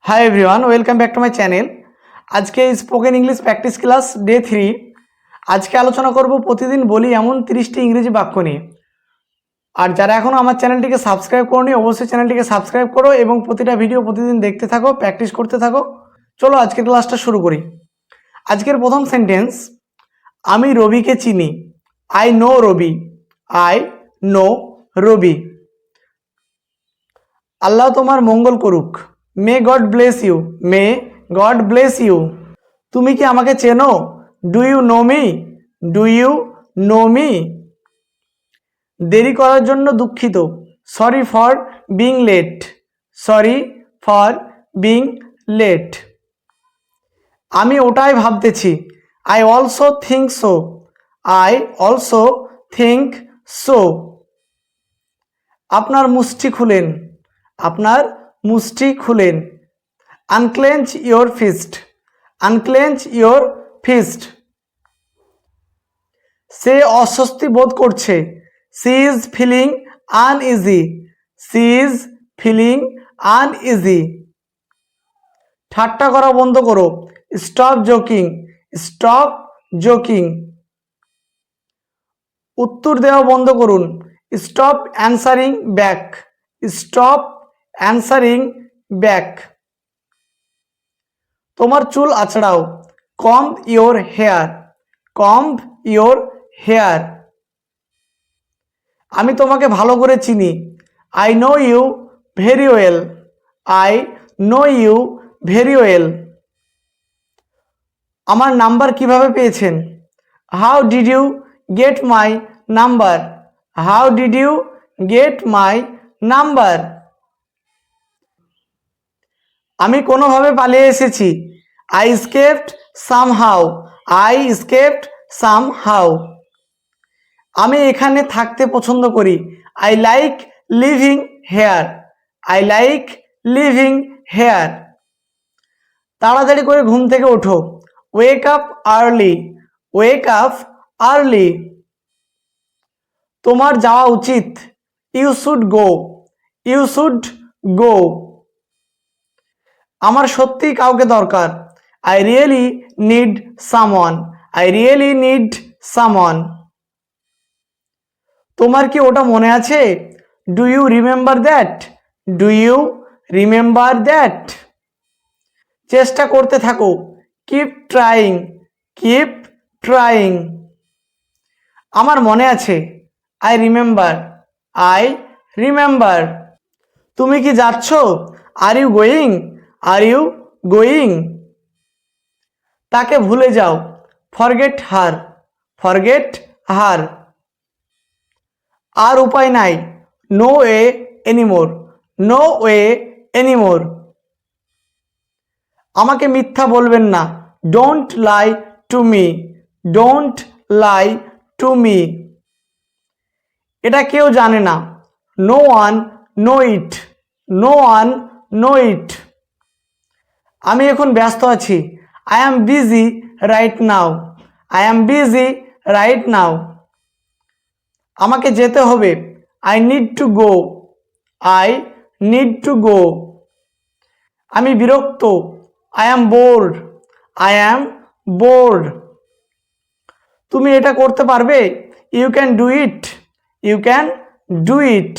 Hi everyone, welcome back to my channel. आज के spoken English practice class day 3। आज के आलोचना करब प्रतिदिन बोली एमन 30टी इंग्रेजी वाक्य निये। और যারা এখনো আমার চ্যানেলটিকে সাবস্ক্রাইব করোনি অবশ্যই চ্যানেলটিকে সাবস্ক্রাইব করো এবং প্রতিটা ভিডিও প্রতিদিন দেখতে থাকো, প্র্যাকটিস করতে থাকো। চলো আজকের ক্লাসটা শুরু করি। আজকের প্রথম সেন্টেন্স, আমি রবিকে চিনি। I know Rabi. I know Rabi. আল্লাহ তোমার মঙ্গল করুক। May God bless you. May God bless you. তুমি কি আমাকে চেনো? Do you know me? Do you know me. দেরি করার জন্য দুঃখিত। Sorry for being late. Sorry for being late. আমি ওটাই ভাবতেছি। I also think so. I also think so. আপনার মুষ্টি খুলেন। আপনার মুষ্টি খুলেন। Unclench your fist. Unclench your fist. সে অস্বস্তি বোধ করছে। She is feeling uneasy. She is feeling uneasy. ঠাট্টা করা বন্ধ করো। Stop joking. Stop joking. উত্তর দেওয়া বন্ধ করুন। Stop answering back. Stop answering back. তোমার চুল আঁচড়াও। Comb your hair. Comb your hair. আমি তোমাকে ভালো করে চিনি। I know you very well. I know you very well. আমার নাম্বার কিভাবে পেয়েছেন? How did you get my number? How did you get my number? আমি কোনোভাবে পালিয়ে এসেছি। I escaped somehow. I escaped somehow. আমি এখানে থাকতে পছন্দ করি। I like living here. I like living here. তাড়াতাড়ি করে ঘুম থেকে ওঠো। Wake up early. Wake up early. তোমার যাওয়া উচিত। You should go. You should go. আমার সত্যিই কাউকে দরকার। I really need someone. I really need someone. তোমার কি ওটা মনে আছে? Do you remember that? Do you remember that? চেষ্টা করতে থাকো। Keep trying. Keep trying. আমার মনে আছে। I remember. I remember. তুমি কি যাচ্ছ? Are you going? Are you going? তাকে ভুলে যাও। ফরগেট হার। ফরগেট হার। আর উপায় নাই। No way anymore. No way anymore. আমাকে মিথ্যা বলবেন না। Don't lie to me. Don't lie to me. এটা কেউ জানে না। No one know it. No one know it. আমি এখন ব্যস্ত আছি। I am busy right now. I am busy right now. আমাকে যেতে হবে। I need to go. I need to go. আমি বিরক্ত। I am bored. I am bored. তুমি এটা করতে পারবে? You can do it. You can do it.